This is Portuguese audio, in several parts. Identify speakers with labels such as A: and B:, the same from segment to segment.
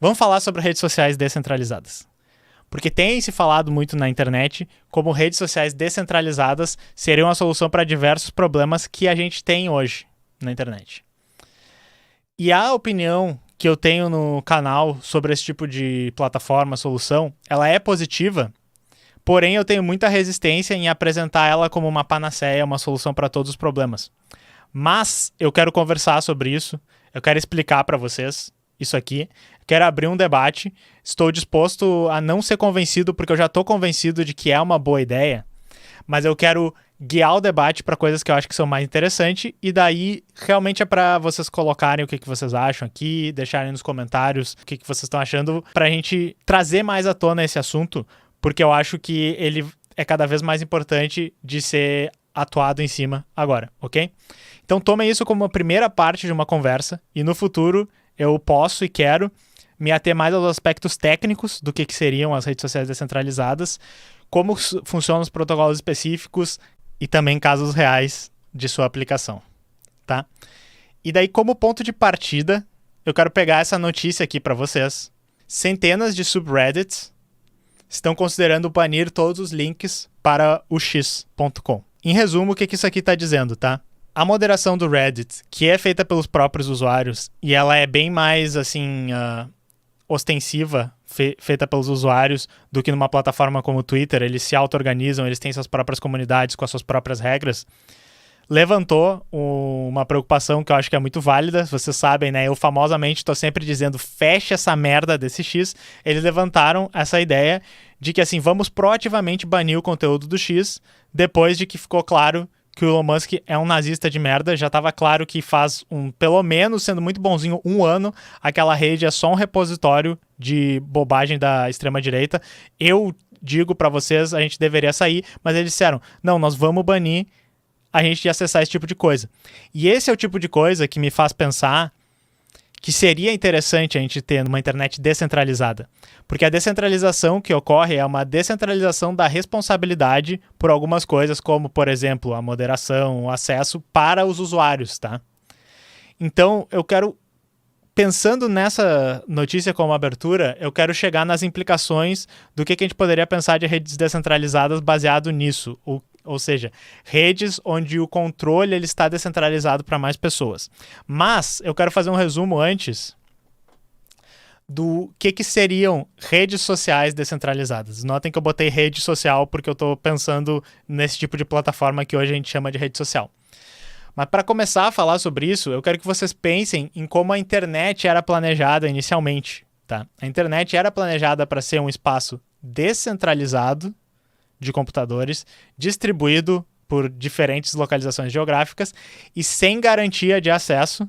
A: Vamos falar sobre redes sociais descentralizadas. Porque tem se falado muito na internet como redes sociais descentralizadas seriam a solução para diversos problemas que a gente tem hoje na internet. E a opinião que eu tenho no canal sobre esse tipo de plataforma, solução, ela é positiva, porém eu tenho muita resistência em apresentar ela como uma panaceia, uma solução para todos os problemas. Mas eu quero conversar sobre isso, eu quero explicar para vocês isso aqui, quero abrir um debate, estou disposto a não ser convencido, porque eu já estou convencido de que é uma boa ideia, mas eu quero guiar o debate para coisas que eu acho que são mais interessantes, e daí realmente é para vocês colocarem o que vocês acham aqui, deixarem nos comentários o que vocês estão achando, para a gente trazer mais à tona esse assunto, porque eu acho que ele é cada vez mais importante de ser atuado em cima agora, ok? Então tomem isso como a primeira parte de uma conversa, e no futuro eu posso e quero me ater mais aos aspectos técnicos do que seriam as redes sociais descentralizadas, como funcionam os protocolos específicos e também casos reais de sua aplicação, tá? E daí, como ponto de partida, eu quero pegar essa notícia aqui para vocês. Centenas de subreddits estão considerando banir todos os links para o x.com. Em resumo, o que isso aqui está dizendo, tá? A moderação do Reddit, que é feita pelos próprios usuários, e ela é bem mais, assim, ostensiva, feita pelos usuários, do que numa plataforma como o Twitter. Eles se auto-organizam, eles têm suas próprias comunidades com as suas próprias regras. Levantou uma preocupação que eu acho que é muito válida. Vocês sabem, né? Eu famosamente estou sempre dizendo, fecha essa merda desse X. Eles levantaram essa ideia de que, assim, vamos proativamente banir o conteúdo do X, depois de que ficou claro que o Elon Musk é um nazista de merda. Já estava claro que faz pelo menos, sendo muito bonzinho, 1 ano, aquela rede é só um repositório de bobagem da extrema-direita. Eu digo para vocês, a gente deveria sair, mas eles disseram, não, nós vamos banir a gente de acessar esse tipo de coisa. E esse é o tipo de coisa que me faz pensar que seria interessante a gente ter numa internet descentralizada. Porque a descentralização que ocorre é uma descentralização da responsabilidade por algumas coisas, como, por exemplo, a moderação, o acesso para os usuários, tá? Então, eu quero, pensando nessa notícia como abertura, eu quero chegar nas implicações do que a gente poderia pensar de redes descentralizadas baseado nisso, ou seja, redes onde o controle ele está descentralizado para mais pessoas. Mas eu quero fazer um resumo antes do que seriam redes sociais descentralizadas. Notem que eu botei rede social porque eu estou pensando nesse tipo de plataforma que hoje a gente chama de rede social. Mas para começar a falar sobre isso, eu quero que vocês pensem em como a internet era planejada inicialmente. Tá? A internet era planejada para ser um espaço descentralizado de computadores, distribuído por diferentes localizações geográficas e sem garantia de acesso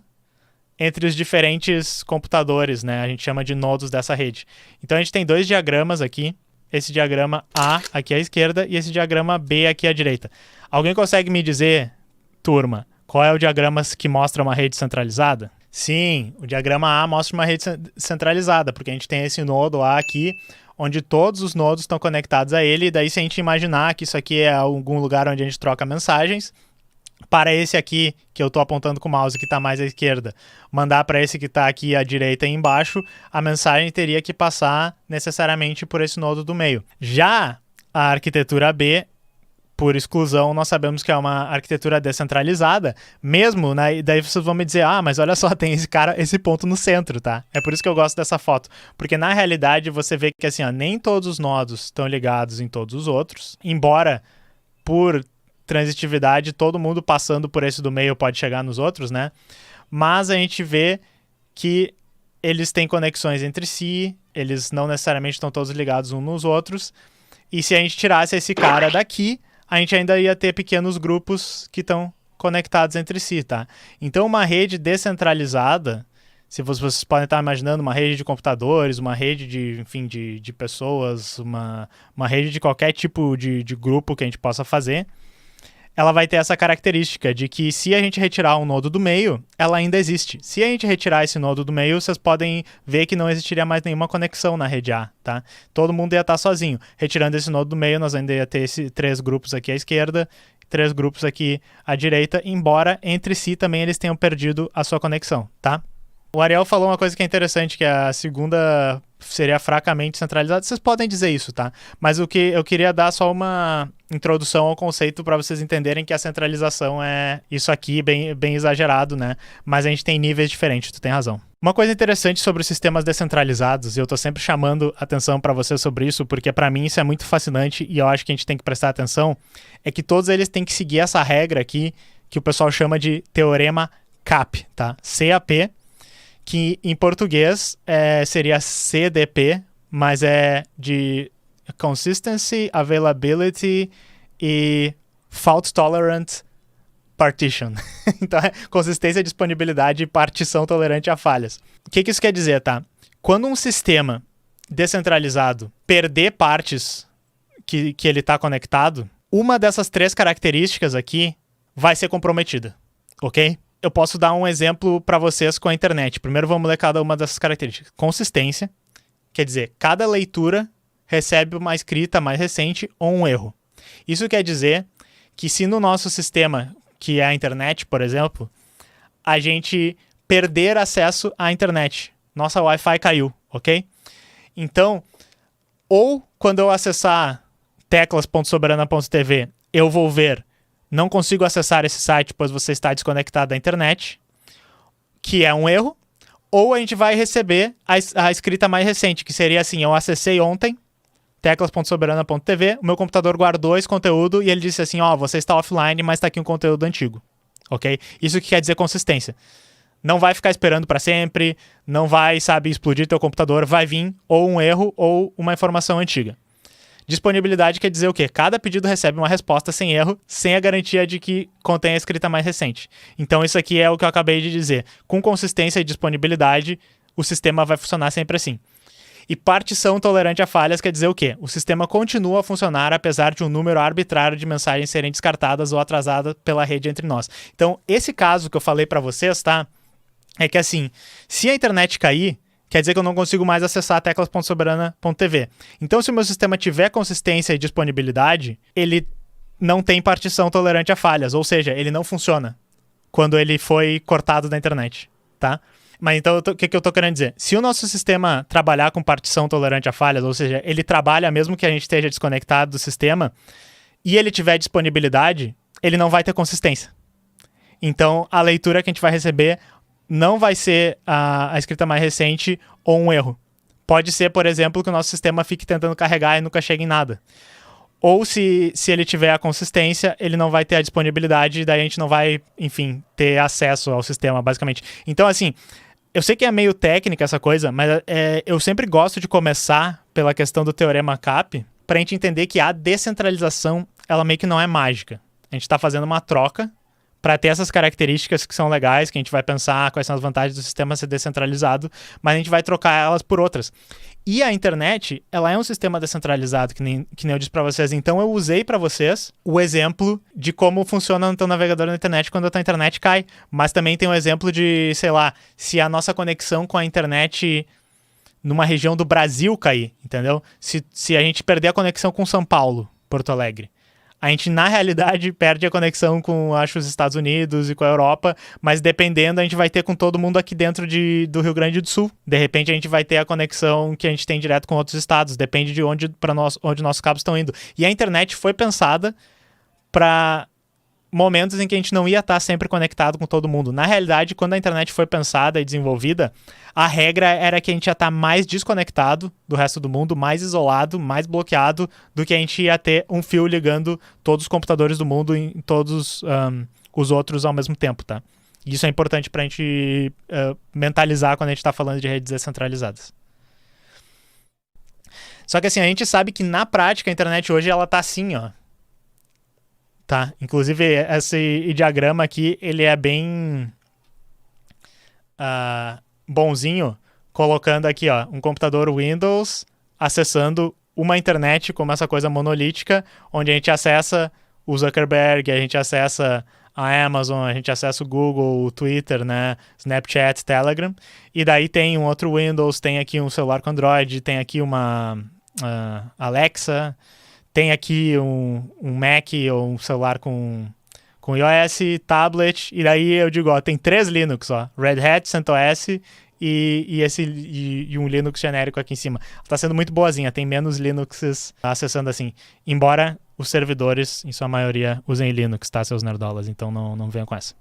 A: entre os diferentes computadores, né? A gente chama de nodos dessa rede. Então a gente tem 2 diagramas aqui, esse diagrama A aqui à esquerda e esse diagrama B aqui à direita. Alguém consegue me dizer, turma, qual é o diagrama que mostra uma rede centralizada? Sim, o diagrama A mostra uma rede centralizada, porque a gente tem esse nodo A aqui, onde todos os nodos estão conectados a ele, e daí se a gente imaginar que isso aqui é algum lugar onde a gente troca mensagens, para esse aqui, que eu estou apontando com o mouse, que está mais à esquerda, mandar para esse que está aqui à direita e embaixo, a mensagem teria que passar necessariamente por esse nodo do meio. Já a arquitetura B, por exclusão, nós sabemos que é uma arquitetura descentralizada, mesmo, né? E daí vocês vão me dizer, mas olha só, tem esse ponto no centro, tá? É por isso que eu gosto dessa foto, porque na realidade você vê que assim, nem todos os nodos estão ligados em todos os outros, embora por transitividade todo mundo passando por esse do meio pode chegar nos outros, né? Mas a gente vê que eles têm conexões entre si, eles não necessariamente estão todos ligados uns nos outros, e se a gente tirasse esse cara daqui, a gente ainda ia ter pequenos grupos que estão conectados entre si, tá? Então, uma rede descentralizada, se vocês podem estar imaginando uma rede de computadores, uma rede de pessoas, uma rede de qualquer tipo de grupo que a gente possa fazer, ela vai ter essa característica de que se a gente retirar um nodo do meio, ela ainda existe. Se a gente retirar esse nodo do meio, vocês podem ver que não existiria mais nenhuma conexão na rede A, tá? Todo mundo ia estar sozinho. Retirando esse nodo do meio, nós ainda ia ter 3 grupos aqui à esquerda, 3 grupos aqui à direita, embora entre si também eles tenham perdido a sua conexão, tá? O Ariel falou uma coisa que é interessante, que a segunda seria fracamente centralizada. Vocês podem dizer isso, tá? Mas o que eu queria dar só uma introdução ao conceito para vocês entenderem que a centralização é isso aqui, bem exagerado, né? Mas a gente tem níveis diferentes, tu tem razão. Uma coisa interessante sobre os sistemas descentralizados, e eu tô sempre chamando atenção para vocês sobre isso, porque para mim isso é muito fascinante e eu acho que a gente tem que prestar atenção, é que todos eles têm que seguir essa regra aqui, que o pessoal chama de teorema CAP, tá? CAP, que em português seria CDP, mas é de Consistency, Availability e Fault Tolerant Partition. Então é consistência, disponibilidade e partição tolerante a falhas. O que isso quer dizer, tá? Quando um sistema descentralizado perder partes que ele está conectado, uma dessas 3 características aqui vai ser comprometida, ok? Eu posso dar um exemplo para vocês com a internet. Primeiro vamos ler cada uma dessas características. Consistência, quer dizer, cada leitura recebe uma escrita mais recente ou um erro. Isso quer dizer que se no nosso sistema, que é a internet, por exemplo, a gente perder acesso à internet, nossa Wi-Fi caiu, ok? Então, ou quando eu acessar teclas.soberana.tv, eu vou ver não consigo acessar esse site, pois você está desconectado da internet, que é um erro, ou a gente vai receber a escrita mais recente, que seria assim, eu acessei ontem, teclas.soberana.tv, o meu computador guardou esse conteúdo e ele disse assim, você está offline, mas está aqui um conteúdo antigo, ok? Isso que quer dizer consistência. Não vai ficar esperando para sempre, não vai, explodir teu computador, vai vir ou um erro ou uma informação antiga. Disponibilidade quer dizer o quê? Cada pedido recebe uma resposta sem erro, sem a garantia de que contém a escrita mais recente. Então isso aqui é o que eu acabei de dizer. Com consistência e disponibilidade, o sistema vai funcionar sempre assim. E partição tolerante a falhas quer dizer o quê? O sistema continua a funcionar apesar de um número arbitrário de mensagens serem descartadas ou atrasadas pela rede entre nós. Então, esse caso que eu falei para vocês, tá? É que assim, se a internet cair, quer dizer que eu não consigo mais acessar teclas.soberana.tv. Então, se o meu sistema tiver consistência e disponibilidade, ele não tem partição tolerante a falhas, ou seja, ele não funciona quando ele foi cortado da internet, tá? Mas então, o que eu tô querendo dizer? Se o nosso sistema trabalhar com partição tolerante a falhas, ou seja, ele trabalha mesmo que a gente esteja desconectado do sistema, e ele tiver disponibilidade, ele não vai ter consistência. Então, a leitura que a gente vai receber não vai ser a escrita mais recente ou um erro. Pode ser, por exemplo, que o nosso sistema fique tentando carregar e nunca chegue em nada. Ou se ele tiver a consistência, ele não vai ter a disponibilidade e daí a gente não vai, enfim, ter acesso ao sistema, basicamente. Então, assim, eu sei que é meio técnica essa coisa, mas eu sempre gosto de começar pela questão do teorema CAP para a gente entender que a descentralização, ela meio que não é mágica. A gente está fazendo uma troca para ter essas características que são legais, que a gente vai pensar quais são as vantagens do sistema ser descentralizado, mas a gente vai trocar elas por outras. E a internet, ela é um sistema descentralizado, que nem eu disse para vocês. Então eu usei para vocês o exemplo de como funciona o teu navegador na internet quando a tua internet cai. Mas também tem um exemplo de, sei lá, se a nossa conexão com a internet numa região do Brasil cair, entendeu? Se a gente perder a conexão com São Paulo, Porto Alegre, a gente, na realidade, perde a conexão com, acho, os Estados Unidos e com a Europa, mas dependendo, a gente vai ter com todo mundo aqui dentro do Rio Grande do Sul. De repente, a gente vai ter a conexão que a gente tem direto com outros estados, depende de onde nossos cabos estão indo. E a internet foi pensada para momentos em que a gente não ia estar sempre conectado com todo mundo. Na realidade, quando a internet foi pensada e desenvolvida, a regra era que a gente ia estar mais desconectado do resto do mundo, mais isolado, mais bloqueado, do que a gente ia ter um fio ligando todos os computadores do mundo em todos os outros ao mesmo tempo, tá? Isso é importante para a gente mentalizar quando a gente está falando de redes descentralizadas. Só que assim, a gente sabe que na prática a internet hoje ela tá assim, ó. Tá, inclusive esse diagrama aqui, ele é bem bonzinho, colocando aqui, ó, um computador Windows acessando uma internet como essa coisa monolítica, onde a gente acessa o Zuckerberg, a gente acessa a Amazon, a gente acessa o Google, o Twitter, né, Snapchat, Telegram, e daí tem um outro Windows, tem aqui um celular com Android, tem aqui uma Alexa, tem aqui um Mac ou um celular com iOS, tablet, e daí eu digo, ó, tem 3 Linux, ó, Red Hat, CentOS e um Linux genérico aqui em cima. Está sendo muito boazinha, tem menos Linuxes acessando assim. Embora os servidores, em sua maioria, usem Linux, tá, seus nerdolas? Então não venham com essa.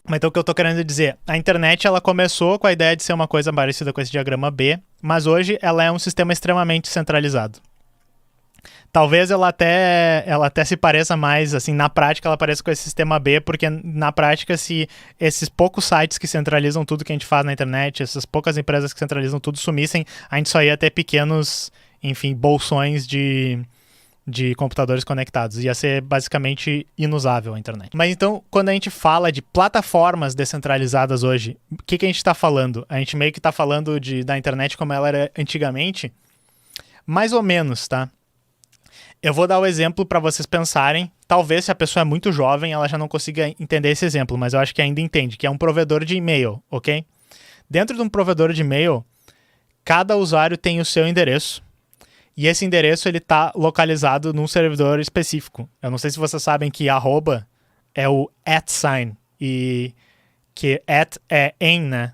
A: Mas então o que eu tô querendo dizer, a internet ela começou com a ideia de ser uma coisa parecida com esse diagrama B, mas hoje ela é um sistema extremamente centralizado. Talvez ela até se pareça mais, assim, na prática ela pareça com esse sistema B, porque na prática se esses poucos sites que centralizam tudo que a gente faz na internet, essas poucas empresas que centralizam tudo sumissem, a gente só ia ter pequenos, enfim, bolsões de computadores conectados. Ia ser basicamente inusável a internet. Mas então, quando a gente fala de plataformas descentralizadas hoje, o que a gente está falando? A gente meio que está falando da internet como ela era antigamente? Mais ou menos, tá? Eu vou dar o exemplo para vocês pensarem. Talvez se a pessoa é muito jovem, ela já não consiga entender esse exemplo, mas eu acho que ainda entende, que é um provedor de e-mail, ok? Dentro de um provedor de e-mail, cada usuário tem o seu endereço, e esse endereço ele está localizado num servidor específico. Eu não sei se vocês sabem que arroba é o @sign, e que é em, né?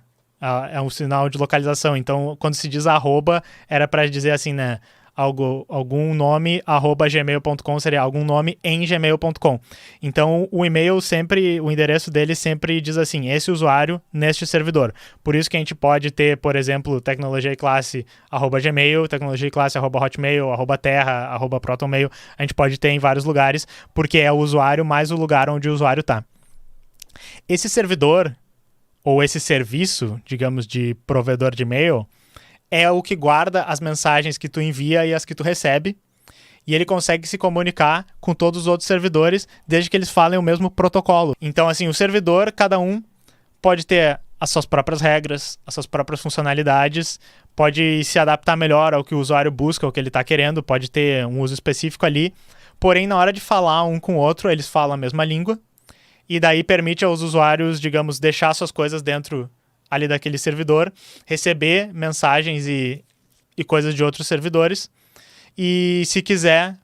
A: É um sinal de localização. Então, quando se diz arroba, era para dizer assim, né? Algum nome @gmail.com seria algum nome em gmail.com. Então o e-mail sempre, o endereço dele sempre diz assim, esse usuário neste servidor. Por isso que a gente pode ter, por exemplo, tecnologia e classe @gmail, tecnologia e classe @hotmail, @terra, @protonmail. A gente pode ter em vários lugares, porque é o usuário mais o lugar onde o usuário está. Esse servidor, ou esse serviço, digamos, de provedor de e-mail, é o que guarda as mensagens que tu envia e as que tu recebe, e ele consegue se comunicar com todos os outros servidores, desde que eles falem o mesmo protocolo. Então, assim, o servidor, cada um pode ter as suas próprias regras, as suas próprias funcionalidades, pode se adaptar melhor ao que o usuário busca, ao que ele está querendo, pode ter um uso específico ali, porém, na hora de falar um com o outro, eles falam a mesma língua, e daí permite aos usuários, digamos, deixar suas coisas dentro ali daquele servidor, receber mensagens e coisas de outros servidores, e se quiser,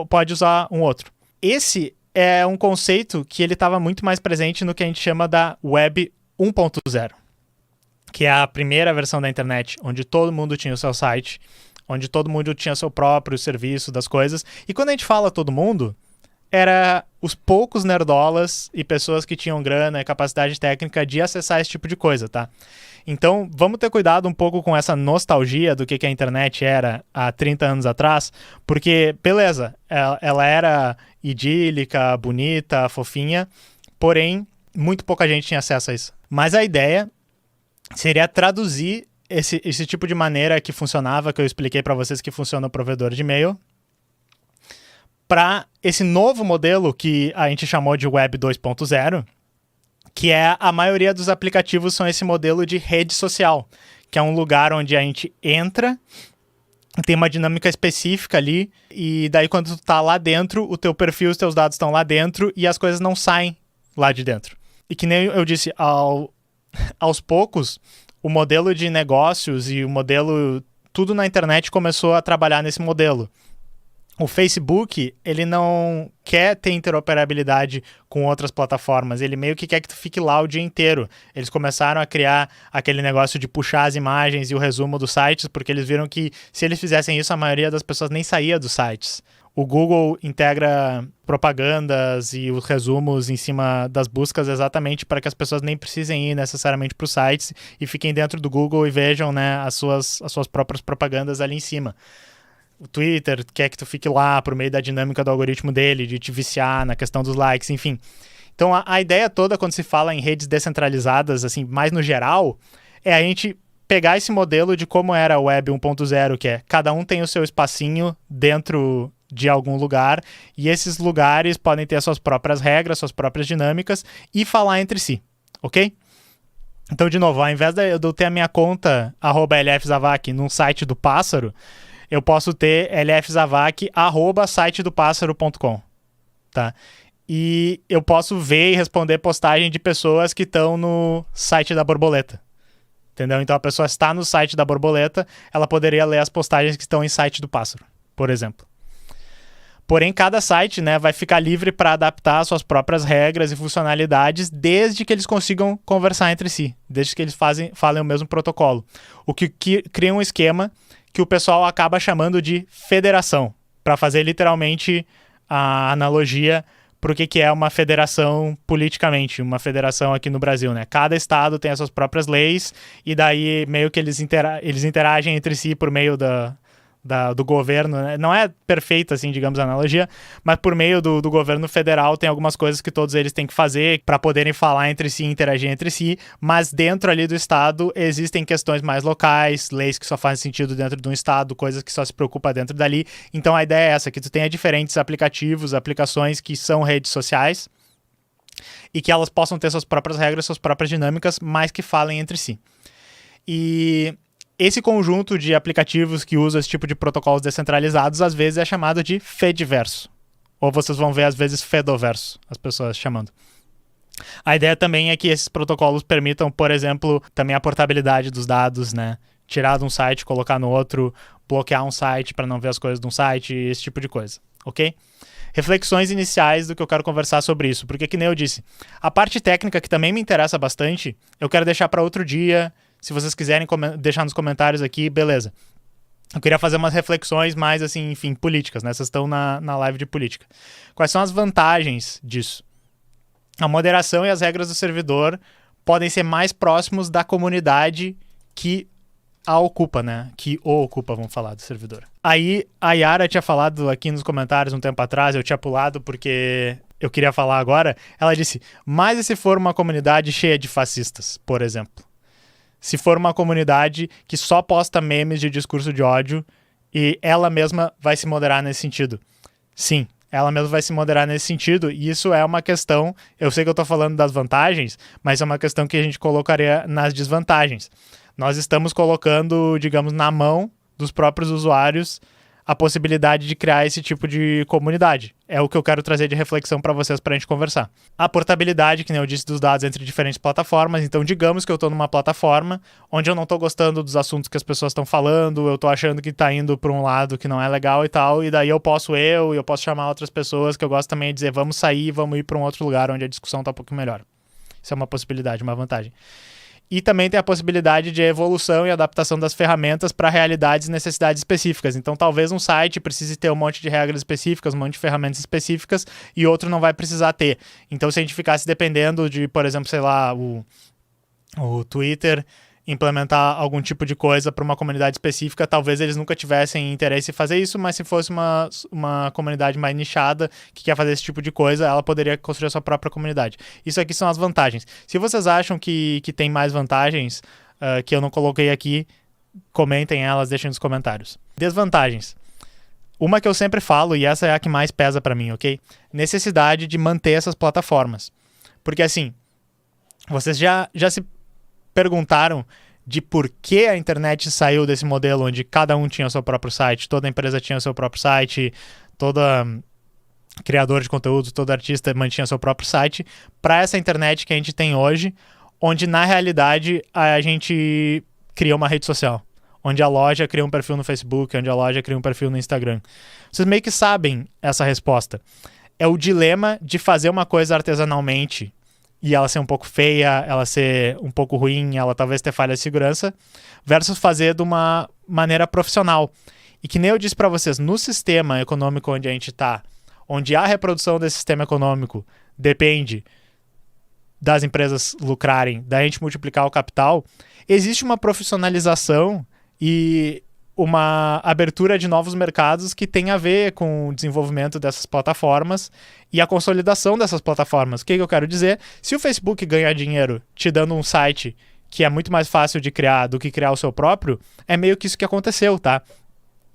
A: pode usar um outro. Esse é um conceito que ele estava muito mais presente no que a gente chama da Web 1.0, que é a primeira versão da internet, onde todo mundo tinha o seu site, onde todo mundo tinha o seu próprio serviço das coisas, e quando a gente fala todo mundo, era os poucos nerdolas e pessoas que tinham grana e capacidade técnica de acessar esse tipo de coisa, tá? Então, vamos ter cuidado um pouco com essa nostalgia do que a internet era há 30 anos atrás, porque, beleza, ela era idílica, bonita, fofinha, porém, muito pouca gente tinha acesso a isso. Mas a ideia seria traduzir esse tipo de maneira que funcionava, que eu expliquei para vocês que funciona o provedor de e-mail, para esse novo modelo que a gente chamou de Web 2.0, que é a maioria dos aplicativos são esse modelo de rede social, que é um lugar onde a gente entra, tem uma dinâmica específica ali, e daí quando tu tá lá dentro, o teu perfil, os teus dados estão lá dentro e as coisas não saem lá de dentro. E que nem eu disse, aos poucos, o modelo de negócios e o modelo, tudo na internet começou a trabalhar nesse modelo. O Facebook, ele não quer ter interoperabilidade com outras plataformas, ele meio que quer que tu fique lá o dia inteiro. Eles começaram a criar aquele negócio de puxar as imagens e o resumo dos sites, porque eles viram que se eles fizessem isso, a maioria das pessoas nem saía dos sites. O Google integra propagandas e os resumos em cima das buscas exatamente para que as pessoas nem precisem ir necessariamente para os sites e fiquem dentro do Google e vejam, né, as suas próprias propagandas ali em cima. O Twitter quer que tu fique lá por meio da dinâmica do algoritmo dele, de te viciar na questão dos likes, enfim. Então a ideia toda, quando se fala em redes descentralizadas, assim, mais no geral, é a gente pegar esse modelo de como era a Web 1.0, que é cada um tem o seu espacinho dentro de algum lugar, e esses lugares podem ter as suas próprias regras, suas próprias dinâmicas, e falar entre si, ok? Então, de novo, ao invés de eu ter a minha conta @lfzavac num site do Pássaro, eu posso ter lfzavac@sitedopássaro.com, tá? E eu posso ver e responder postagem de pessoas que estão no site da Borboleta, entendeu? Então a pessoa está no site da Borboleta, ela poderia ler as postagens que estão em site do Pássaro, por exemplo. Porém, cada site, né, vai ficar livre para adaptar suas próprias regras e funcionalidades desde que eles consigam conversar entre si, desde que eles falem o mesmo protocolo. O que cria um esquema que o pessoal acaba chamando de federação, para fazer literalmente a analogia para o que é uma federação politicamente, uma federação aqui no Brasil, né? Cada estado tem as suas próprias leis e daí meio que eles interagem entre si por meio do governo, né? Não é perfeita, assim, digamos, a analogia, mas por meio do governo federal tem algumas coisas que todos eles têm que fazer para poderem falar entre si, interagir entre si, mas dentro ali do estado existem questões mais locais, leis que só fazem sentido dentro de um estado, coisas que só se preocupa dentro dali. Então a ideia é essa, que tu tenha diferentes aplicativos, aplicações que são redes sociais e que elas possam ter suas próprias regras, suas próprias dinâmicas, mas que falem entre si. E esse conjunto de aplicativos que usa esse tipo de protocolos descentralizados, às vezes é chamado de Fediverso. Ou vocês vão ver, às vezes, Fedoverso, as pessoas chamando. A ideia também é que esses protocolos permitam, por exemplo, também a portabilidade dos dados, né? Tirar de um site, colocar no outro, bloquear um site para não ver as coisas de um site, esse tipo de coisa, ok? Reflexões iniciais do que eu quero conversar sobre isso, porque, que nem eu disse, a parte técnica, que também me interessa bastante, eu quero deixar para outro dia. Se vocês quiserem deixar nos comentários aqui, beleza. Eu queria fazer umas reflexões mais, assim, enfim, políticas, né? Vocês estão na live de política. Quais são as vantagens disso? A moderação e as regras do servidor podem ser mais próximos da comunidade que a ocupa, né? Que o ocupa, vamos falar, do servidor. Aí, a Yara tinha falado aqui nos comentários um tempo atrás, eu tinha pulado porque eu queria falar agora. Ela disse, mas e se for uma comunidade cheia de fascistas, por exemplo? Se for uma comunidade que só posta memes de discurso de ódio e ela mesma vai se moderar nesse sentido. Sim, ela mesma vai se moderar nesse sentido e isso é uma questão, eu sei que eu tô falando das vantagens, mas é uma questão que a gente colocaria nas desvantagens. Nós estamos colocando, digamos, na mão dos próprios usuários a possibilidade de criar esse tipo de comunidade. É o que eu quero trazer de reflexão para vocês para a gente conversar. A portabilidade, que nem eu disse, dos dados entre diferentes plataformas. Então, digamos que eu estou numa plataforma onde eu não estou gostando dos assuntos que as pessoas estão falando, eu estou achando que está indo para um lado que não é legal e tal, e daí eu posso chamar outras pessoas que eu gosto também de dizer, vamos sair, vamos ir para um outro lugar onde a discussão está um pouco melhor. Isso é uma possibilidade, uma vantagem. E também tem a possibilidade de evolução e adaptação das ferramentas para realidades e necessidades específicas. Então, talvez um site precise ter um monte de regras específicas, um monte de ferramentas específicas, e outro não vai precisar ter. Então, se a gente ficasse dependendo de, por exemplo, sei lá, o Twitter implementar algum tipo de coisa para uma comunidade específica, talvez eles nunca tivessem interesse em fazer isso, mas se fosse uma comunidade mais nichada que quer fazer esse tipo de coisa, ela poderia construir a sua própria comunidade. Isso aqui são as vantagens. Se vocês acham que tem mais vantagens que eu não coloquei aqui, comentem elas, deixem nos comentários. Desvantagens. Uma que eu sempre falo, e essa é a que mais pesa para mim, ok? Necessidade de manter essas plataformas. Porque assim, vocês já se perguntaram de por que a internet saiu desse modelo onde cada um tinha o seu próprio site, toda empresa tinha o seu próprio site, toda criador de conteúdo, todo artista mantinha o seu próprio site, para essa internet que a gente tem hoje, onde na realidade a gente cria uma rede social, onde a loja cria um perfil no Facebook, onde a loja cria um perfil no Instagram. Vocês meio que sabem essa resposta. É o dilema de fazer uma coisa artesanalmente e ela ser um pouco feia, ela ser um pouco ruim, ela talvez ter falha de segurança, versus fazer de uma maneira profissional. E que nem eu disse para vocês, no sistema econômico onde a gente está, onde a reprodução desse sistema econômico depende das empresas lucrarem, da gente multiplicar o capital, existe uma profissionalização e uma abertura de novos mercados que tem a ver com o desenvolvimento dessas plataformas e a consolidação dessas plataformas. O que eu quero dizer? Se o Facebook ganhar dinheiro te dando um site que é muito mais fácil de criar do que criar o seu próprio, é meio que isso que aconteceu, tá?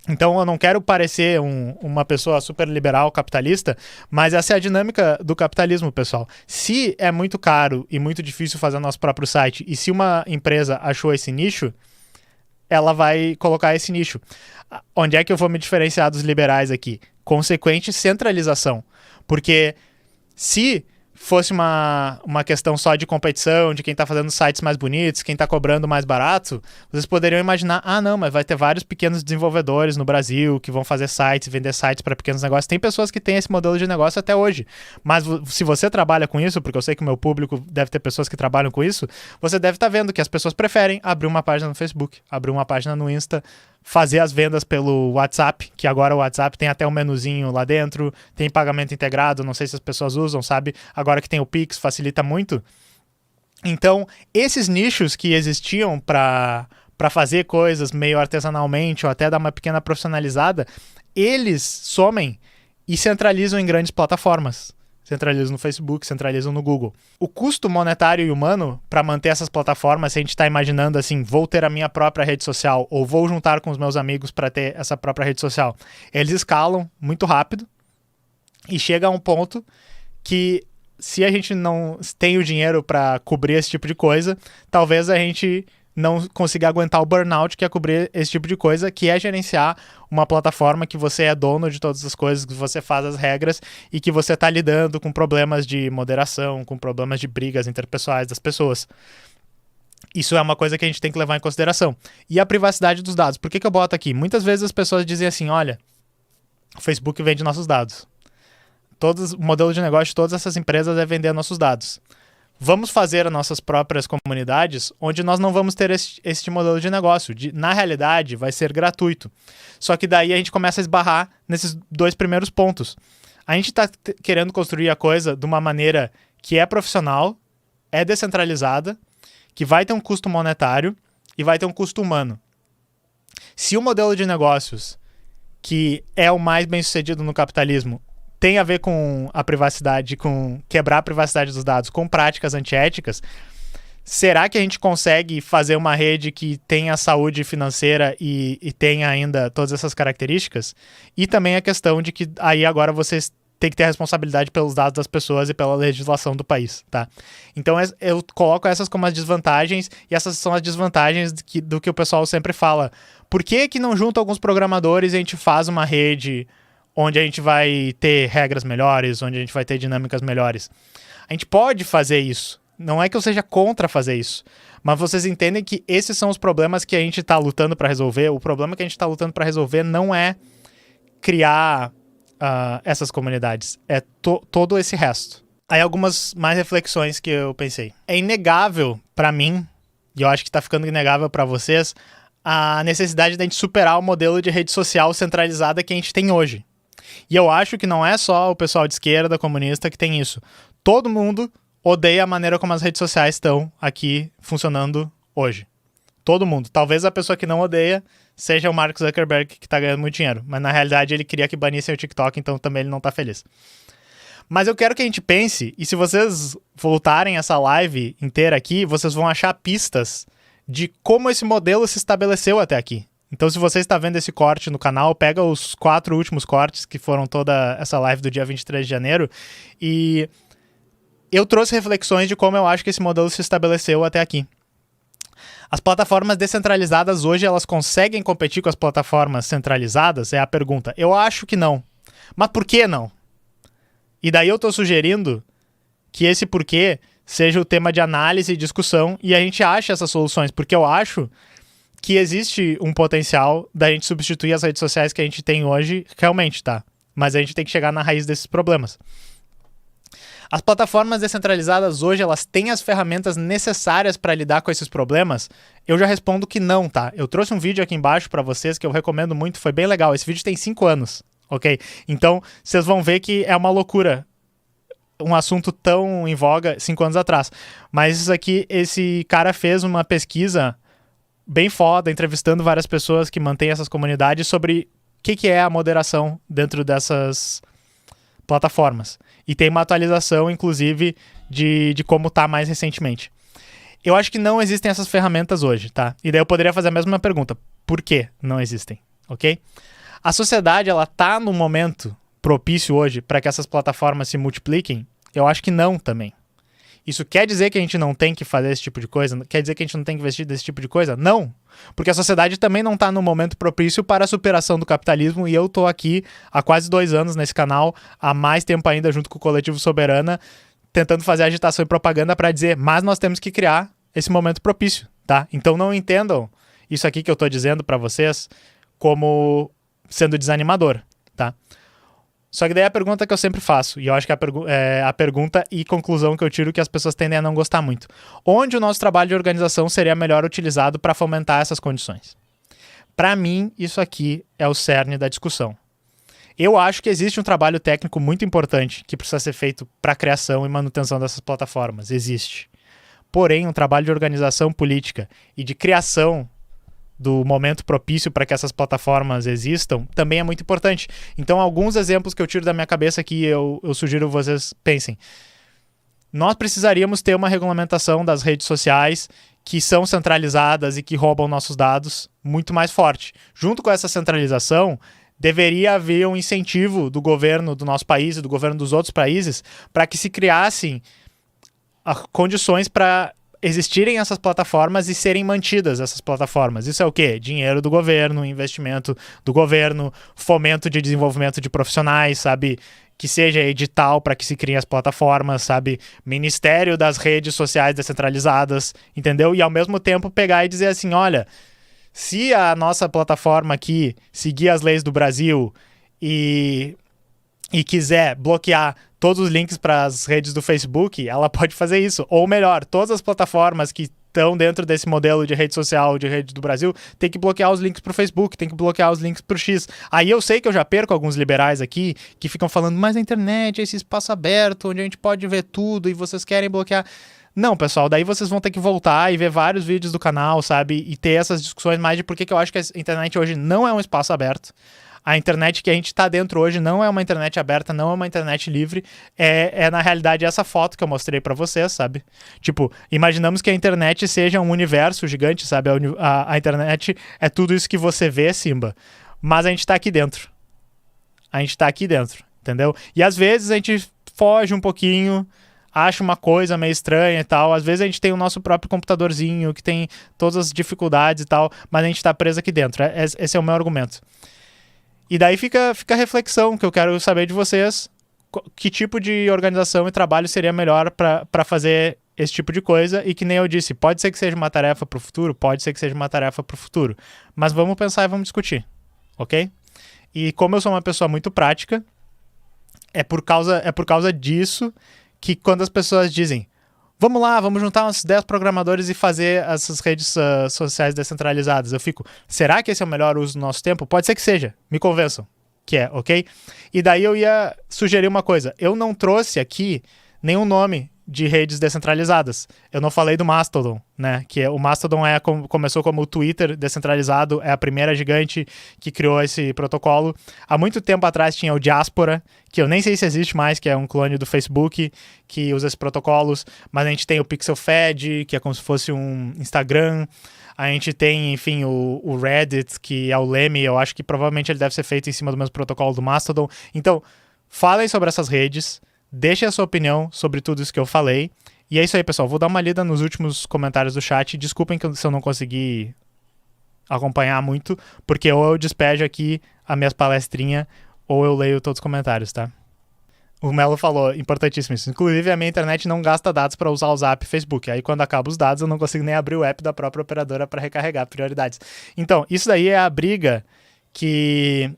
A: Então eu não quero parecer uma pessoa super liberal, capitalista, mas essa é a dinâmica do capitalismo, pessoal. Se é muito caro e muito difícil fazer nosso próprio site, e se uma empresa achou esse nicho, ela vai colocar esse nicho. Onde é que eu vou me diferenciar dos liberais aqui? Consequente centralização. Porque se fosse uma questão só de competição, de quem está fazendo sites mais bonitos, quem está cobrando mais barato, vocês poderiam imaginar, não, mas vai ter vários pequenos desenvolvedores no Brasil que vão fazer sites, vender sites para pequenos negócios. Tem pessoas que têm esse modelo de negócio até hoje. Mas se você trabalha com isso, porque eu sei que o meu público deve ter pessoas que trabalham com isso, você deve estar vendo que as pessoas preferem abrir uma página no Facebook, abrir uma página no Insta, fazer as vendas pelo WhatsApp, que agora o WhatsApp tem até um menuzinho lá dentro, tem pagamento integrado, não sei se as pessoas usam, sabe? Agora que tem o Pix, facilita muito. Então, esses nichos que existiam para fazer coisas meio artesanalmente ou até dar uma pequena profissionalizada, eles somem e centralizam em grandes plataformas. Centralizam no Facebook, centralizam no Google. O custo monetário e humano para manter essas plataformas, se a gente está imaginando assim, vou ter a minha própria rede social ou vou juntar com os meus amigos para ter essa própria rede social, eles escalam muito rápido e chega a um ponto que se a gente não tem o dinheiro para cobrir esse tipo de coisa, talvez a gente não consiga aguentar o burnout que é cobrir esse tipo de coisa, que é gerenciar uma plataforma que você é dono de todas as coisas, que você faz as regras e que você está lidando com problemas de moderação, com problemas de brigas interpessoais das pessoas. Isso é uma coisa que a gente tem que levar em consideração. E a privacidade dos dados. Por que eu boto aqui? Muitas vezes as pessoas dizem assim, olha, o Facebook vende nossos dados. O modelo de negócio de todas essas empresas é vender nossos dados. Vamos fazer as nossas próprias comunidades onde nós não vamos ter este modelo de negócio. Na realidade, vai ser gratuito. Só que daí a gente começa a esbarrar nesses dois primeiros pontos. A gente está querendo construir a coisa de uma maneira que é profissional, é descentralizada, que vai ter um custo monetário e vai ter um custo humano. Se o modelo de negócios, que é o mais bem sucedido no capitalismo, tem a ver com a privacidade, com quebrar a privacidade dos dados, com práticas antiéticas, será que a gente consegue fazer uma rede que tenha saúde financeira e tenha ainda todas essas características? E também a questão de que aí agora vocês têm que ter a responsabilidade pelos dados das pessoas e pela legislação do país, tá? Então eu coloco essas como as desvantagens, e essas são as desvantagens do que o pessoal sempre fala. Por que não junta alguns programadores e a gente faz uma rede onde a gente vai ter regras melhores, onde a gente vai ter dinâmicas melhores? A gente pode fazer isso. Não é que eu seja contra fazer isso, mas vocês entendem que esses são os problemas que a gente está lutando para resolver. O problema que a gente está lutando para resolver não é criar essas comunidades, é todo esse resto. Aí algumas mais reflexões que eu pensei. É inegável para mim, e eu acho que está ficando inegável para vocês, a necessidade de a gente superar o modelo de rede social centralizada que a gente tem hoje. E eu acho que não é só o pessoal de esquerda, comunista, que tem isso. Todo mundo odeia a maneira como as redes sociais estão aqui funcionando hoje. Todo mundo. Talvez a pessoa que não odeia seja o Mark Zuckerberg, que está ganhando muito dinheiro. Mas na realidade ele queria que banissem o TikTok, então também ele não está feliz. Mas eu quero que a gente pense, e se vocês voltarem essa live inteira aqui, vocês vão achar pistas de como esse modelo se estabeleceu até aqui. Então, se você está vendo esse corte no canal, pega os 4 últimos cortes, que foram toda essa live do dia 23 de janeiro, e eu trouxe reflexões de como eu acho que esse modelo se estabeleceu até aqui. As plataformas descentralizadas hoje, elas conseguem competir com as plataformas centralizadas? É a pergunta. Eu acho que não. Mas por que não? E daí eu estou sugerindo que esse porquê seja o tema de análise e discussão, e a gente acha essas soluções, porque eu acho que existe um potencial da gente substituir as redes sociais que a gente tem hoje, realmente, tá? Mas a gente tem que chegar na raiz desses problemas. As plataformas descentralizadas hoje, elas têm as ferramentas necessárias para lidar com esses problemas? Eu já respondo que não, tá? Eu trouxe um vídeo aqui embaixo para vocês que eu recomendo muito, foi bem legal. Esse vídeo tem 5 anos, ok? Então, vocês vão ver que é uma loucura um assunto tão em voga 5 anos atrás. Mas isso aqui, esse cara fez uma pesquisa bem foda, entrevistando várias pessoas que mantêm essas comunidades sobre o que é a moderação dentro dessas plataformas. E tem uma atualização, inclusive, de como tá mais recentemente. Eu acho que não existem essas ferramentas hoje, tá? E daí eu poderia fazer a mesma pergunta. Por que não existem? Ok? A sociedade, ela tá num momento propício hoje para que essas plataformas se multipliquem? Eu acho que não também. Isso quer dizer que a gente não tem que fazer esse tipo de coisa? Quer dizer que a gente não tem que investir desse tipo de coisa? Não! Porque a sociedade também não está no momento propício para a superação do capitalismo, e eu estou aqui há quase 2 anos nesse canal, há mais tempo ainda junto com o Coletivo Soberana, tentando fazer agitação e propaganda para dizer, mas nós temos que criar esse momento propício, tá? Então não entendam isso aqui que eu tô dizendo para vocês como sendo desanimador, tá? Só que daí a pergunta que eu sempre faço, e eu acho que é a pergunta e conclusão que eu tiro que as pessoas tendem a não gostar muito. Onde o nosso trabalho de organização seria melhor utilizado para fomentar essas condições? Para mim, isso aqui é o cerne da discussão. Eu acho que existe um trabalho técnico muito importante que precisa ser feito para a criação e manutenção dessas plataformas. Existe. Porém, um trabalho de organização política e de criação do momento propício para que essas plataformas existam também é muito importante. Então, alguns exemplos que eu tiro da minha cabeça aqui, eu sugiro vocês pensem. Nós precisaríamos ter uma regulamentação das redes sociais que são centralizadas e que roubam nossos dados muito mais forte. Junto com essa centralização, deveria haver um incentivo do governo do nosso país e do governo dos outros países para que se criassem condições para existirem essas plataformas e serem mantidas essas plataformas. Isso é o quê? Dinheiro do governo, investimento do governo, fomento de desenvolvimento de profissionais, sabe? Que seja edital para que se criem as plataformas, sabe? Ministério das redes sociais descentralizadas, entendeu? E ao mesmo tempo pegar e dizer assim, olha, se a nossa plataforma aqui seguir as leis do Brasil e quiser bloquear todos os links para as redes do Facebook, ela pode fazer isso. Ou melhor, todas as plataformas que estão dentro desse modelo de rede social, de rede do Brasil, tem que bloquear os links para o Facebook, tem que bloquear os links para o X. Aí eu sei que eu já perco alguns liberais aqui que ficam falando, mas a internet é esse espaço aberto, onde a gente pode ver tudo e vocês querem bloquear. Não, pessoal, daí vocês vão ter que voltar e ver vários vídeos do canal, sabe? E ter essas discussões mais de por que eu acho que a internet hoje não é um espaço aberto. A internet que a gente tá dentro hoje não é uma internet aberta, não é uma internet livre. É na realidade essa foto que eu mostrei pra vocês, sabe? Tipo, imaginamos que a internet seja um universo gigante, sabe? A internet é tudo isso que você vê, Simba. Mas a gente tá aqui dentro. A gente tá aqui dentro, entendeu? E às vezes a gente foge um pouquinho, acha uma coisa meio estranha e tal. Às vezes a gente tem o nosso próprio computadorzinho, que tem todas as dificuldades e tal, mas a gente tá preso aqui dentro. Esse é o meu argumento. E daí fica a reflexão que eu quero saber de vocês. Que tipo de organização e trabalho seria melhor para fazer esse tipo de coisa? E que nem eu disse, pode ser que seja uma tarefa para o futuro, pode ser que seja uma tarefa para o futuro. Mas vamos pensar e vamos discutir, ok? E como eu sou uma pessoa muito prática, é por causa disso que quando as pessoas dizem vamos lá, vamos juntar uns 10 programadores e fazer essas redes sociais descentralizadas. Eu fico, será que esse é o melhor uso do nosso tempo? Pode ser que seja, me convençam que é, ok? E daí eu ia sugerir uma coisa. Eu não trouxe aqui nenhum nome de redes descentralizadas. Eu não falei do Mastodon, né? Que o Mastodon começou como o Twitter descentralizado, é a primeira gigante que criou esse protocolo. Há muito tempo atrás tinha o Diaspora, que eu nem sei se existe mais, que é um clone do Facebook, que usa esses protocolos, mas a gente tem o PixelFed, que é como se fosse um Instagram. A gente tem, enfim, o Reddit, que é o Lemmy, eu acho que provavelmente ele deve ser feito em cima do mesmo protocolo do Mastodon. Então, falem sobre essas redes, deixem a sua opinião sobre tudo isso que eu falei. E é isso aí, pessoal. Vou dar uma lida nos últimos comentários do chat. Desculpem se eu não consegui acompanhar muito, porque ou eu despejo aqui a minhas palestrinhas, ou eu leio todos os comentários, tá? O Melo falou, importantíssimo isso. Inclusive, a minha internet não gasta dados para usar o Zap e Facebook. Aí, quando acaba os dados, eu não consigo nem abrir o app da própria operadora para recarregar prioridades. Então, isso daí é a briga que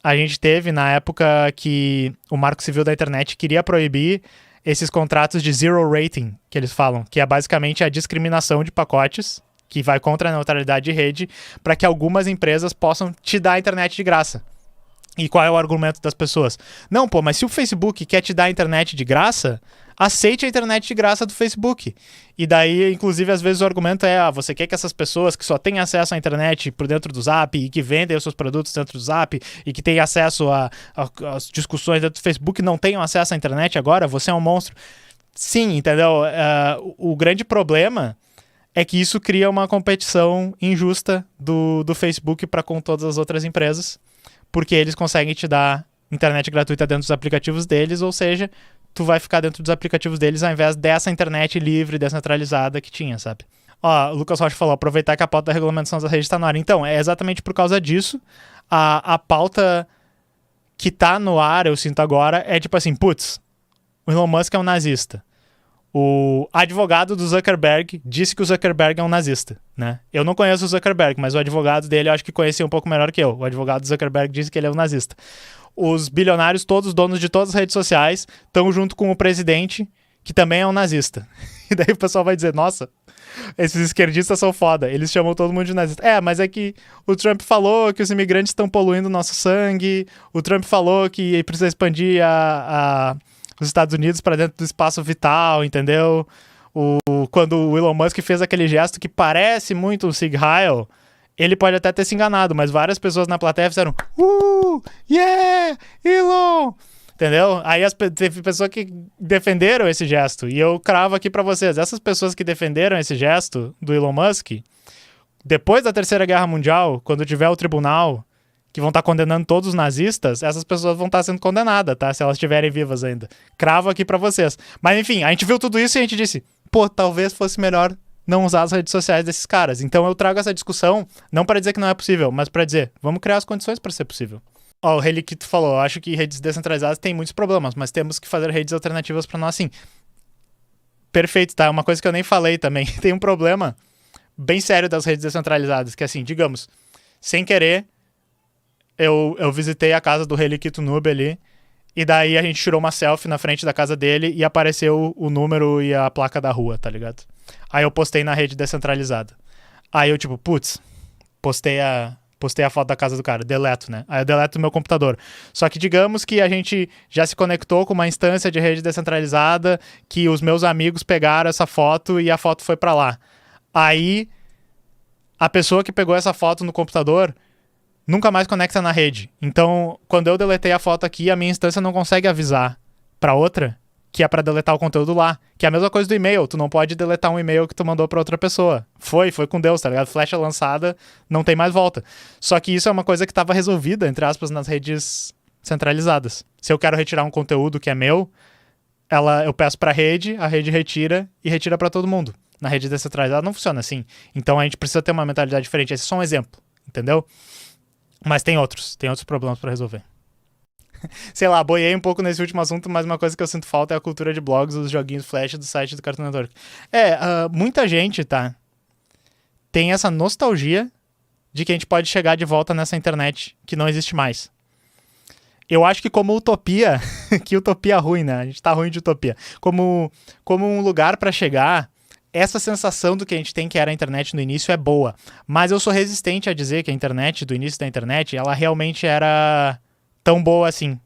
A: a gente teve na época que o Marco Civil da Internet queria proibir esses contratos de zero rating, que eles falam, que é basicamente a discriminação de pacotes, que vai contra a neutralidade de rede, para que algumas empresas possam te dar a internet de graça. E qual é o argumento das pessoas? Não, pô, mas se o Facebook quer te dar a internet de graça, aceite a internet de graça do Facebook. E daí, inclusive, às vezes o argumento é, você quer que essas pessoas que só têm acesso à internet por dentro do Zap e que vendem os seus produtos dentro do Zap e que têm acesso às discussões dentro do Facebook não tenham acesso à internet agora? Você é um monstro. Sim, entendeu? O grande problema é que isso cria uma competição injusta do Facebook para com todas as outras empresas, porque eles conseguem te dar internet gratuita dentro dos aplicativos deles, ou seja, tu vai ficar dentro dos aplicativos deles ao invés dessa internet livre, descentralizada que tinha, sabe? Ó, o Lucas Rocha falou, aproveitar que a pauta da regulamentação da rede está no ar. Então, é exatamente por causa disso, a pauta que tá no ar, eu sinto agora, é tipo assim, putz, o Elon Musk é um nazista. O advogado do Zuckerberg disse que o Zuckerberg é um nazista, né? Eu não conheço o Zuckerberg, mas o advogado dele eu acho que conhecia um pouco melhor que eu. O advogado do Zuckerberg disse que ele é um nazista. Os bilionários todos, donos de todas as redes sociais, estão junto com o presidente, que também é um nazista. E daí o pessoal vai dizer, nossa, esses esquerdistas são foda, eles chamam todo mundo de nazista. Mas é que o Trump falou que os imigrantes estão poluindo o nosso sangue, o Trump falou que precisa expandir os Estados Unidos para dentro do espaço vital, entendeu? Quando o Elon Musk fez aquele gesto que parece muito um Sieg Heil, ele pode até ter se enganado, mas várias pessoas na plateia fizeram yeah, Elon! Entendeu? Aí teve pessoas que defenderam esse gesto. E eu cravo aqui pra vocês. Essas pessoas que defenderam esse gesto do Elon Musk, depois da Terceira Guerra Mundial, quando tiver o tribunal, que vão estar condenando todos os nazistas, essas pessoas vão estar sendo condenadas, tá? Se elas estiverem vivas ainda. Cravo aqui pra vocês. Mas enfim, a gente viu tudo isso e a gente disse, talvez fosse melhor não usar as redes sociais desses caras. Então eu trago essa discussão, não para dizer que não é possível, mas para dizer, vamos criar as condições para ser possível. O Reliquito falou, acho que redes descentralizadas têm muitos problemas, mas temos que fazer redes alternativas para nós sim. Perfeito, tá? Uma coisa que eu nem falei também. Tem um problema bem sério das redes descentralizadas, que assim, digamos, sem querer, eu visitei a casa do Reliquito Noob ali, e daí a gente tirou uma selfie na frente da casa dele e apareceu o número e a placa da rua, tá ligado? Aí eu postei na rede descentralizada. Aí eu tipo, postei a foto da casa do cara, deleto, né? Aí eu deleto do meu computador. Só que digamos que a gente já se conectou com uma instância de rede descentralizada, que os meus amigos pegaram essa foto e a foto foi pra lá. Aí a pessoa que pegou essa foto no computador nunca mais conecta na rede. Então, quando eu deletei a foto aqui, a minha instância não consegue avisar pra outra que é pra deletar o conteúdo lá. Que é a mesma coisa do e-mail. Tu não pode deletar um e-mail que tu mandou pra outra pessoa. Foi com Deus, tá ligado? Flecha lançada, não tem mais volta. Só que isso é uma coisa que tava resolvida, entre aspas, nas redes centralizadas. Se eu quero retirar um conteúdo que é meu, eu peço pra rede, a rede retira e retira pra todo mundo. Na rede descentralizada não funciona assim. Então a gente precisa ter uma mentalidade diferente. Esse é só um exemplo, entendeu? Mas tem outros problemas pra resolver. Sei lá, boiei um pouco nesse último assunto, mas uma coisa que eu sinto falta é a cultura de blogs, os joguinhos flash do site do Cartoon Network. Muita gente, tá? Tem essa nostalgia de que a gente pode chegar de volta nessa internet que não existe mais. Eu acho que como utopia, que utopia ruim, né? A gente tá ruim de utopia. Como um lugar pra chegar, essa sensação do que a gente tem que era a internet no início é boa. Mas eu sou resistente a dizer que a internet, do início da internet, ela realmente era tão boa assim,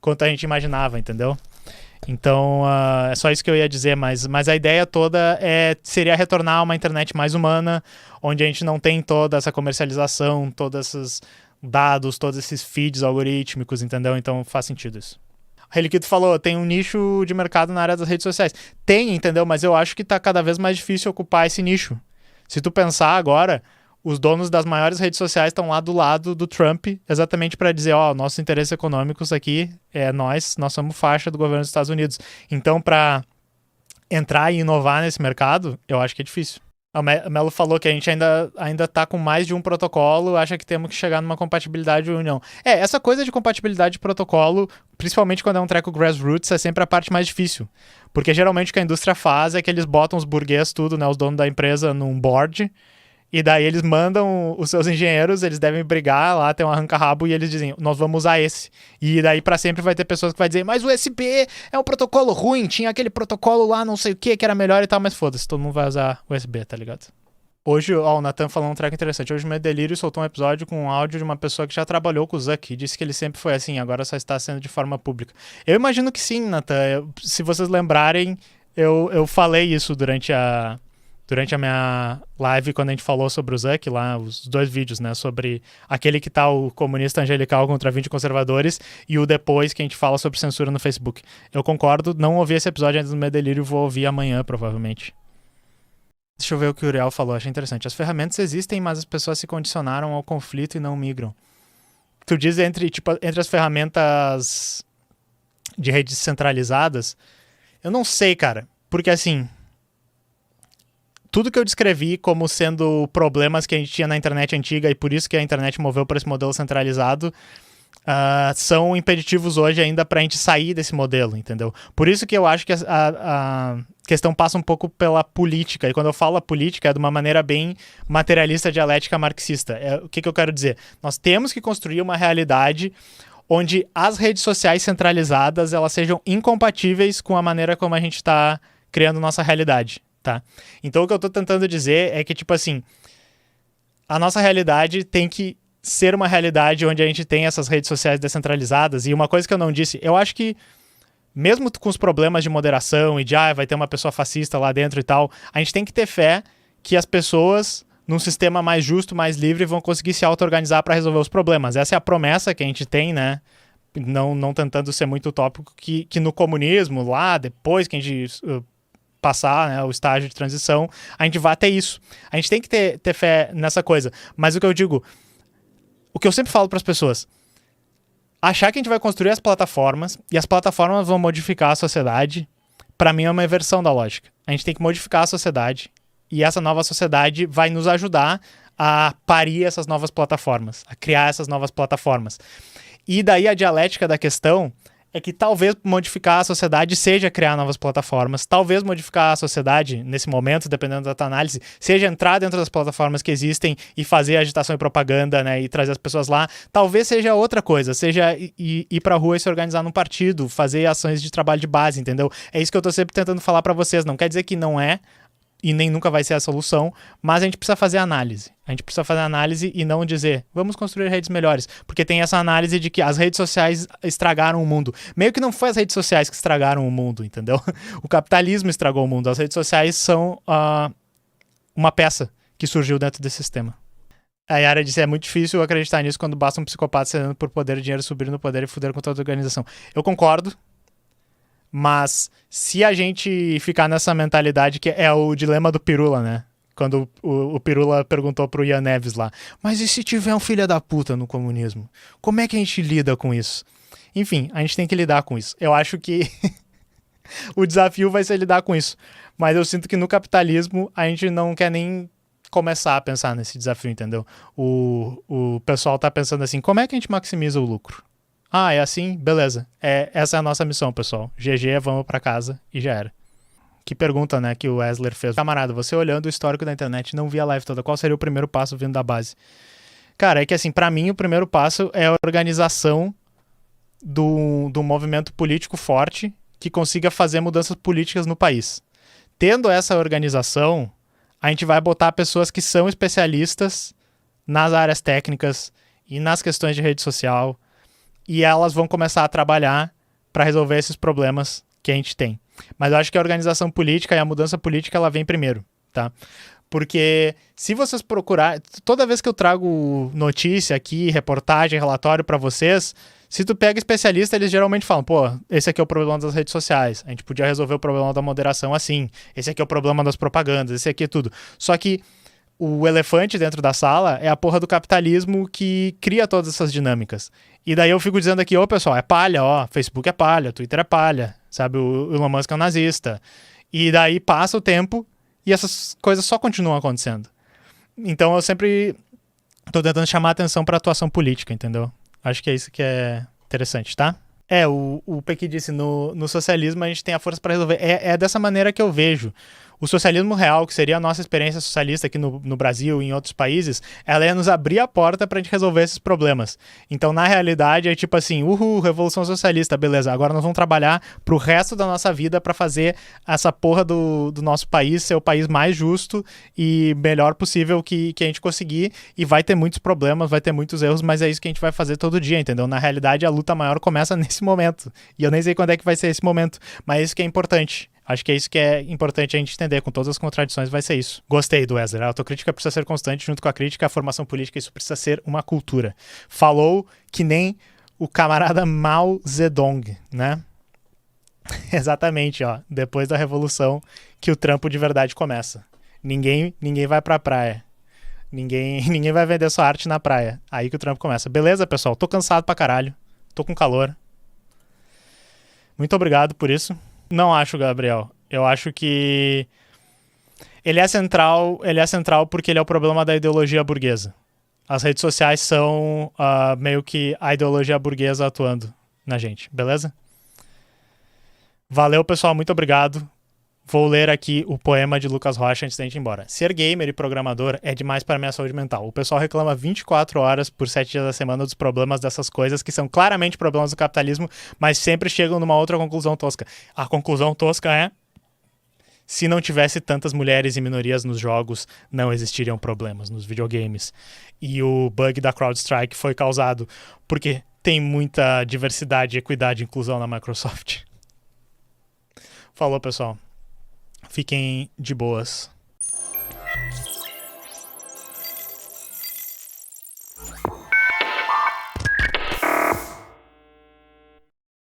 A: quanto a gente imaginava, entendeu? Então, é só isso que eu ia dizer, mas a ideia toda seria retornar a uma internet mais humana, onde a gente não tem toda essa comercialização, todos esses dados, todos esses feeds algorítmicos, entendeu? Então faz sentido isso. O Reliquito falou, tem um nicho de mercado na área das redes sociais. Tem, entendeu? Mas eu acho que tá cada vez mais difícil ocupar esse nicho. Se tu pensar agora, os donos das maiores redes sociais estão lá do lado do Trump, exatamente para dizer, nossos interesses econômicos aqui nós somos faixa do governo dos Estados Unidos. Então, para entrar e inovar nesse mercado, eu acho que é difícil. O Melo falou que a gente ainda tá com mais de um protocolo, acha que temos que chegar numa compatibilidade ou não. Essa coisa de compatibilidade de protocolo, principalmente quando é um treco grassroots, é sempre a parte mais difícil. Porque geralmente o que a indústria faz é que eles botam os burguês tudo, né, os donos da empresa, num board, e daí eles mandam os seus engenheiros, eles devem brigar lá, tem um arranca-rabo, e eles dizem, nós vamos usar esse. E daí pra sempre vai ter pessoas que vai dizer, mas o USB é um protocolo ruim, tinha aquele protocolo lá, não sei o que era melhor e tal, mas foda-se, todo mundo vai usar USB, tá ligado? Hoje, o Nathan falou um treco interessante, hoje o Meu Delírio soltou um episódio com um áudio de uma pessoa que já trabalhou com o Zuck, e disse que ele sempre foi assim, agora só está sendo de forma pública. Eu imagino que sim, Nathan, se vocês lembrarem, eu falei isso durante a minha live, quando a gente falou sobre o Zuck lá, os dois vídeos, né, sobre aquele que tá o comunista angelical contra 20 conservadores e o depois que a gente fala sobre censura no Facebook. Eu concordo, não ouvi esse episódio antes do Meu Delírio, vou ouvir amanhã, provavelmente. Deixa eu ver o que o Uriel falou, achei interessante. As ferramentas existem, mas as pessoas se condicionaram ao conflito e não migram. Tu diz entre as ferramentas de redes centralizadas, eu não sei, cara, porque assim, tudo que eu descrevi como sendo problemas que a gente tinha na internet antiga e por isso que a internet moveu para esse modelo centralizado, são impeditivos hoje ainda para a gente sair desse modelo, entendeu? Por isso que eu acho que questão passa um pouco pela política, e quando eu falo a política é de uma maneira bem materialista, dialética, marxista. O que eu quero dizer? Nós temos que construir uma realidade onde as redes sociais centralizadas elas sejam incompatíveis com a maneira como a gente está criando nossa realidade, tá? Então o que eu estou tentando dizer é que, tipo assim, a nossa realidade tem que ser uma realidade onde a gente tem essas redes sociais descentralizadas. E uma coisa que eu não disse, eu acho que mesmo com os problemas de moderação e de vai ter uma pessoa fascista lá dentro e tal, a gente tem que ter fé que as pessoas, num sistema mais justo, mais livre, vão conseguir se auto-organizar para resolver os problemas. Essa é a promessa que a gente tem, né? Não tentando ser muito utópico, que no comunismo, lá depois que a gente passar, né, o estágio de transição, a gente vai ter isso. A gente tem que ter fé nessa coisa. Mas o que eu digo, o que eu sempre falo para as pessoas, achar que a gente vai construir as plataformas e as plataformas vão modificar a sociedade, para mim é uma inversão da lógica. A gente tem que modificar a sociedade e essa nova sociedade vai nos ajudar a parir essas novas plataformas, a criar essas novas plataformas. E daí a dialética da questão é que talvez modificar a sociedade seja criar novas plataformas, talvez modificar a sociedade, nesse momento, dependendo da tua análise, seja entrar dentro das plataformas que existem e fazer agitação e propaganda, né, e trazer as pessoas lá, talvez seja outra coisa, seja ir pra rua e se organizar num partido, fazer ações de trabalho de base, entendeu? É isso que eu tô sempre tentando falar pra vocês, não quer dizer que não é, e nem nunca vai ser a solução, mas a gente precisa fazer análise. A gente precisa fazer análise e não dizer, vamos construir redes melhores. Porque tem essa análise de que as redes sociais estragaram o mundo. Meio que não foi as redes sociais que estragaram o mundo, entendeu? O capitalismo estragou o mundo. As redes sociais são uma peça que surgiu dentro desse sistema. A Yara disse, é muito difícil acreditar nisso quando basta um psicopata cedendo por poder e dinheiro subir no poder e fuder com toda a organização. Eu concordo. Mas se a gente ficar nessa mentalidade, que é o dilema do Pirula, né? Quando o Pirula perguntou pro Ian Neves lá, mas e se tiver um filho da puta no comunismo? Como é que a gente lida com isso? Enfim, a gente tem que lidar com isso. Eu acho que o desafio vai ser lidar com isso. Mas eu sinto que no capitalismo a gente não quer nem começar a pensar nesse desafio, entendeu? O pessoal tá pensando assim, como é que a gente maximiza o lucro? É assim? Beleza. Essa é a nossa missão, pessoal. GG, vamos pra casa e já era. Que pergunta, né, que o Wesley fez. Camarada, você olhando o histórico da internet, não via a live toda, qual seria o primeiro passo vindo da base? Cara, é que assim, pra mim o primeiro passo é a organização do movimento político forte que consiga fazer mudanças políticas no país. Tendo essa organização, a gente vai botar pessoas que são especialistas nas áreas técnicas e nas questões de rede social, e elas vão começar a trabalhar para resolver esses problemas que a gente tem. Mas eu acho que a organização política e a mudança política ela vem primeiro, tá? Porque se vocês procurar, toda vez que eu trago notícia aqui, reportagem, relatório para vocês, se tu pega especialista, eles geralmente falam, esse aqui é o problema das redes sociais, a gente podia resolver o problema da moderação assim, esse aqui é o problema das propagandas, esse aqui é tudo. Só que o elefante dentro da sala é a porra do capitalismo que cria todas essas dinâmicas. E daí eu fico dizendo aqui, pessoal, é palha, Facebook é palha, Twitter é palha, sabe, o Elon Musk é um nazista. E daí passa o tempo e essas coisas só continuam acontecendo. Então eu sempre tô tentando chamar a atenção pra atuação política, entendeu? Acho que é isso que é interessante, tá? O Pequi disse, no socialismo a gente tem a força para resolver. É dessa maneira que eu vejo. O socialismo real, que seria a nossa experiência socialista aqui no Brasil e em outros países, ela ia nos abrir a porta pra gente resolver esses problemas. Então, na realidade, é tipo assim, revolução socialista, beleza, agora nós vamos trabalhar pro resto da nossa vida pra fazer essa porra do nosso país ser o país mais justo e melhor possível que a gente conseguir, e vai ter muitos problemas, vai ter muitos erros, mas é isso que a gente vai fazer todo dia, entendeu? Na realidade, a luta maior começa nesse momento, e eu nem sei quando é que vai ser esse momento, mas é isso que é importante. Acho que é isso que é importante a gente entender, com todas as contradições vai ser isso. Gostei do Wesley, a autocrítica precisa ser constante, junto com a crítica, a formação política, isso precisa ser uma cultura. Falou que nem o camarada Mao Zedong, né? Exatamente, depois da revolução que o trampo de verdade começa. Ninguém vai pra praia. Ninguém vai vender sua arte na praia. Aí que o trampo começa. Beleza, pessoal? Tô cansado pra caralho. Tô com calor. Muito obrigado por isso. Não acho, Gabriel. Eu acho que ele é central porque ele é o problema da ideologia burguesa. As redes sociais são meio que a ideologia burguesa atuando na gente, beleza? Valeu, pessoal. Muito obrigado. Vou ler aqui o poema de Lucas Rocha antes da gente ir embora. Ser gamer e programador é demais para minha saúde mental. O pessoal reclama 24 horas por 7 dias da semana dos problemas dessas coisas que são claramente problemas do capitalismo, mas sempre chegam numa outra conclusão tosca. A conclusão tosca é: se não tivesse tantas mulheres e minorias nos jogos, não existiriam problemas nos videogames. E o bug da CrowdStrike foi causado porque tem muita diversidade, equidade e inclusão na Microsoft. Falou, pessoal. Fiquem de boas.